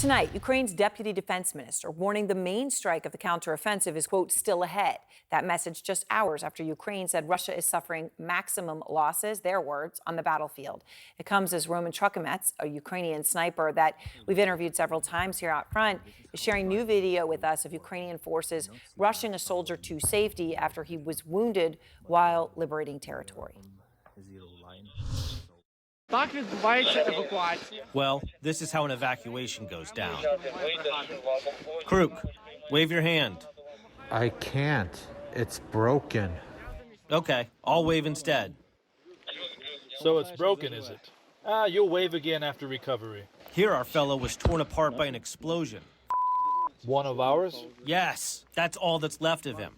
Tonight, Ukraine's deputy defense minister warning the main strike of the counteroffensive is, quote, still ahead. That message just hours after Ukraine said Russia is suffering maximum losses, their words, on the battlefield. It comes as Roman Trukamets, a Ukrainian sniper that we've interviewed several times here out front, is sharing new video with us of Ukrainian forces rushing a soldier to safety after he was wounded while liberating territory. Well, this is how an evacuation goes down. Kruk, wave your hand. I can't. It's broken. Okay, I'll wave instead. So it's broken, is it? You'll wave again after recovery. Here our fellow was torn apart by an explosion. One of ours? Yes, that's all that's left of him.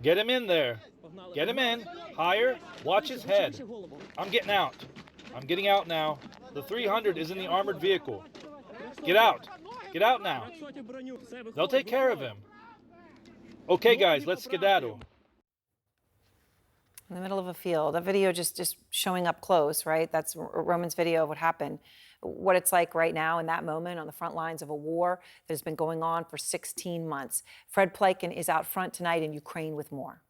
Get him in there. Get him in. Higher. Watch his head. I'm getting out. I'm getting out now. The 300 is in the armored vehicle. Get out. Get out now. They'll take care of him. Okay, guys, let's skedaddle. In the middle of a field, a video just showing up close, right? That's Roman's video of what happened. What it's like right now in that moment on the front lines of a war that has been going on for 16 months. Fred Pleitgen is out front tonight in Ukraine with more.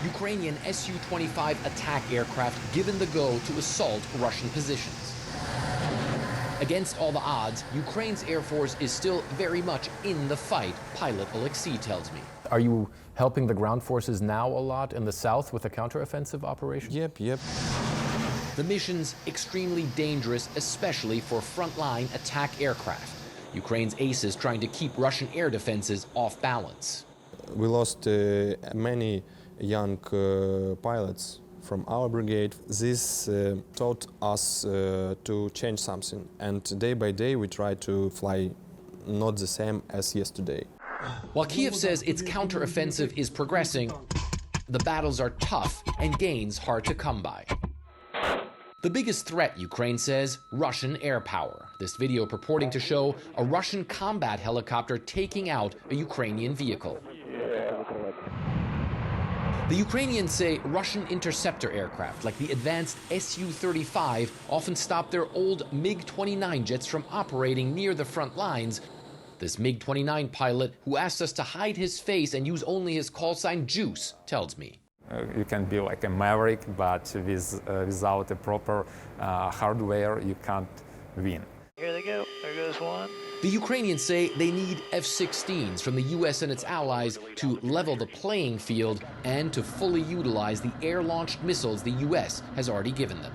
Ukrainian Su-25 attack aircraft given the go to assault Russian positions. Against all the odds, Ukraine's Air Force is still very much in the fight, pilot Alexei tells me. Are you helping the ground forces now a lot in the south with the counteroffensive operation? Yep. The mission's extremely dangerous, especially for frontline attack aircraft. Ukraine's aces trying to keep Russian air defenses off balance. We lost many young pilots from our brigade. This taught us to change something, and day by day we try to fly not the same as yesterday. While Kiev says its counteroffensive is progressing, the battles are tough and gains hard to come by. The biggest threat, Ukraine says, Russian air power. This video purporting to show a Russian combat helicopter taking out a Ukrainian vehicle. The Ukrainians say Russian interceptor aircraft, like the advanced Su-35, often stop their old MiG-29 jets from operating near the front lines. This MiG-29 pilot, who asked us to hide his face and use only his call sign Juice, tells me. You can be like a maverick, but without a proper hardware, you can't win. Here they go. There goes one. The Ukrainians say they need F-16s from the U.S. and its allies to level the playing field and to fully utilize the air-launched missiles the U.S. has already given them.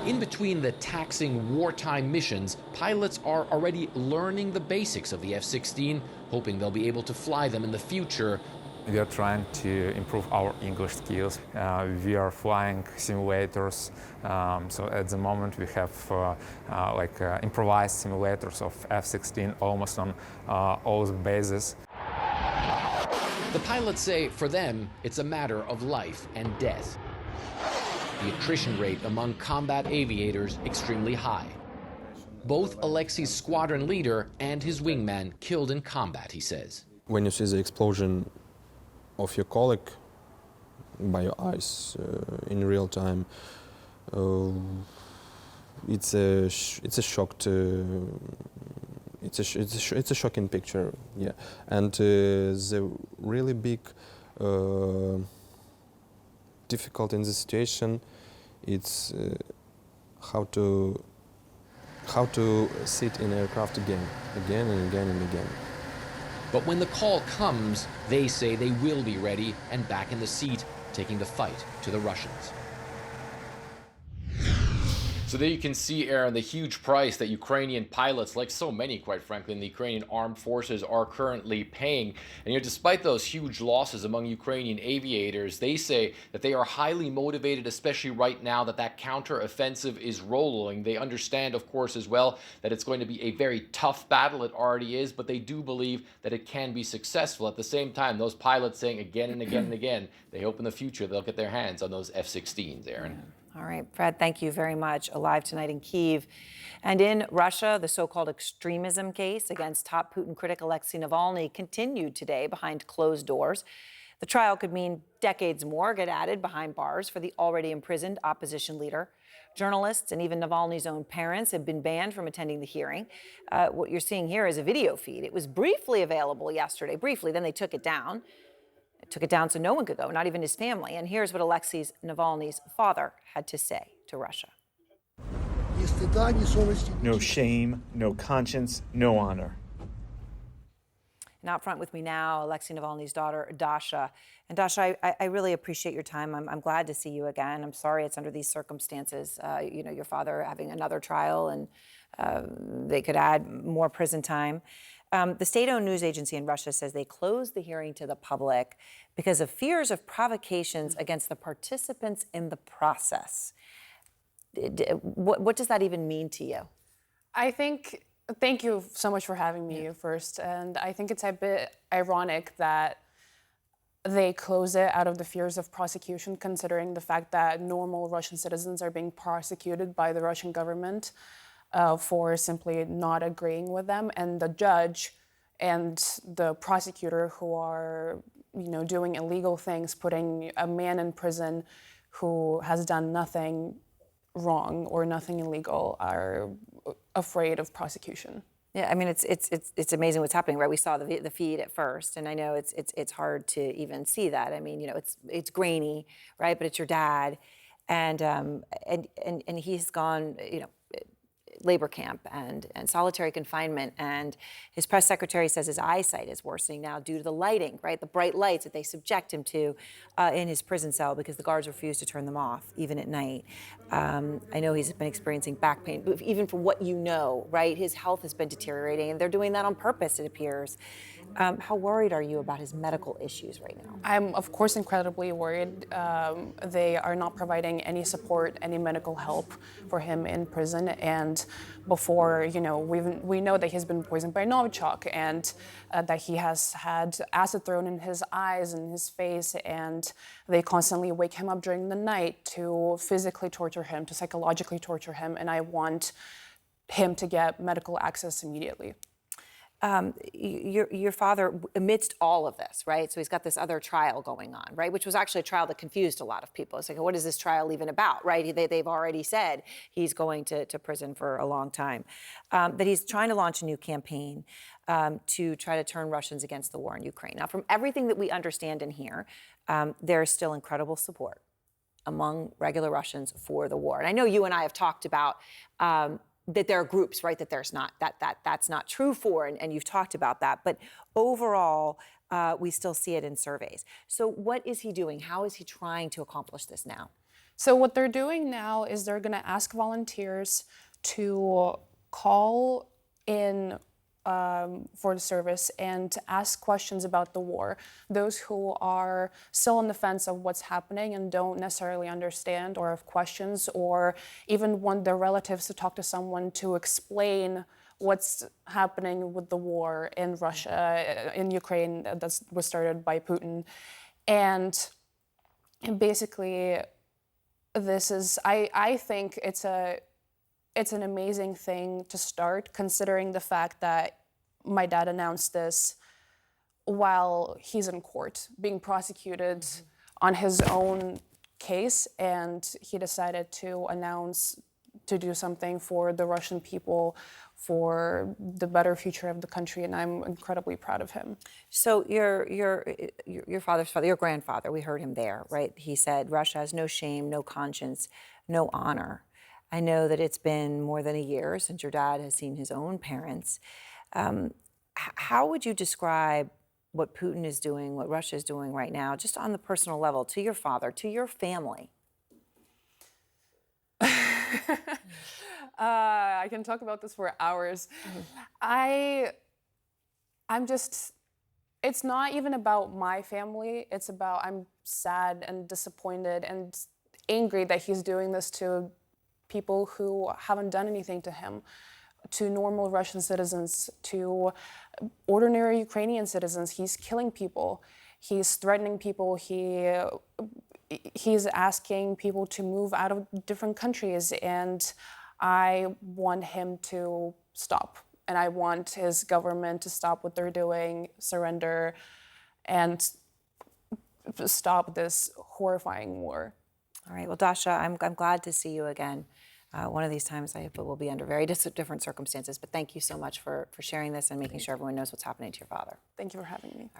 In between the taxing wartime missions, pilots are already learning the basics of the F-16, hoping they'll be able to fly them in the future. We are trying to improve our English skills. We are flying simulators. So at the moment we have improvised simulators of F-16 almost on all the bases. The pilots say for them, it's a matter of life and death. The attrition rate among combat aviators extremely high. Both Alexei's squadron leader and his wingman killed in combat, he says. When you see the explosion of your colleague by your eyes in real time, it's a shock to. It's a shocking picture, yeah. And the really big difficult in the situation, it's how to sit in aircraft again and again and again. But when the call comes, they say they will be ready and back in the seat, taking the fight to the Russians. So there you can see, Aaron, the huge price that Ukrainian pilots, like so many, quite frankly, in the Ukrainian armed forces are currently paying. And despite those huge losses among Ukrainian aviators, they say that they are highly motivated, especially right now that that counter-offensive is rolling. They understand, of course, as well, that it's going to be a very tough battle. It already is, but they do believe that it can be successful. At the same time, those pilots saying again and again and again, they hope in the future they'll get their hands on those F-16s, Aaron. All right, Fred, thank you very much. Alive tonight in Kyiv. And in Russia, the so-called extremism case against top Putin critic Alexei Navalny continued today behind closed doors. The trial could mean decades more get added behind bars for the already imprisoned opposition leader. Journalists and even Navalny's own parents have been banned from attending the hearing. What you're seeing here is a video feed. It was briefly available yesterday, then they took it down. It took it down so no one could go, not even his family. And here's what Alexei Navalny's father had to say to Russia. No shame, no conscience, no honor. And out front with me now, Alexei Navalny's daughter, Dasha. And Dasha, I really appreciate your time. I'm glad to see you again. I'm sorry it's under these circumstances. Your father having another trial, and they could add more prison time. The state-owned news agency in Russia says they closed the hearing to the public because of fears of provocations against the participants in the process. What does that even mean to you? Thank you so much for having me first. And I think it's a bit ironic that they close it out of the fears of prosecution, considering the fact that normal Russian citizens are being prosecuted by the Russian government for simply not agreeing with them. And the judge and the prosecutor who are, doing illegal things, putting a man in prison who has done nothing wrong or nothing illegal, are afraid of prosecution. Yeah, I mean, it's amazing what's happening, right? We saw the feed at first, and I know it's hard to even see that. I mean, it's grainy, right? But it's your dad, and he's gone, labor camp and solitary confinement, and his press secretary says his eyesight is worsening now due to the lighting, right? The bright lights that they subject him to in his prison cell because the guards refuse to turn them off, even at night. I know he's been experiencing back pain, but even for what you know, right? His health has been deteriorating, and they're doing that on purpose, it appears. How worried are you about his medical issues right now? I'm, of course, incredibly worried. They are not providing any support, any medical help for him in prison. And before, we know that he's been poisoned by Novichok, and that he has had acid thrown in his eyes and his face, and they constantly wake him up during the night to physically torture him, to psychologically torture him, and I want him to get medical access immediately. Your father, amidst all of this, right? So he's got this other trial going on, right? Which was actually a trial that confused a lot of people. It's like, what is this trial even about, right? They've already said he's going to prison for a long time. That he's trying to launch a new campaign to try to turn Russians against the war in Ukraine. Now, from everything that we understand and hear, there is still incredible support among regular Russians for the war. And I know you and I have talked about that there are groups, right, that there's not, that's not true for, and you've talked about that. But overall, we still see it in surveys. So what is he doing? How is he trying to accomplish this now? So what they're doing now is they're going to ask volunteers to call in for the service and to ask questions about the war. Those who are still on the fence of what's happening and don't necessarily understand or have questions, or even want their relatives to talk to someone to explain what's happening with the war in Russia, in Ukraine, that was started by Putin. And basically, this is, I think it's an amazing thing to start, considering the fact that my dad announced this while he's in court, being prosecuted on his own case, and he decided to do something for the Russian people, for the better future of the country, and I'm incredibly proud of him. So your father's father, your grandfather, we heard him there, right? He said Russia has no shame, no conscience, no honor. I know that it's been more than a year since your dad has seen his own parents. How would you describe what Putin is doing, what Russia is doing right now, just on the personal level, to your father, to your family? I can talk about this for hours. I'm just, it's not even about my family. It's about, I'm sad and disappointed and angry that he's doing this to people who haven't done anything to him, to normal Russian citizens, to ordinary Ukrainian citizens. He's killing people. He's threatening people. He's asking people to move out of different countries, and I want him to stop. And I want his government to stop what they're doing, surrender, and stop this horrifying war. All right. Well, Dasha, I'm glad to see you again. One of these times, I hope it will be under very different circumstances. But thank you so much for sharing this and making sure everyone knows what's happening to your father. Thank you for having me.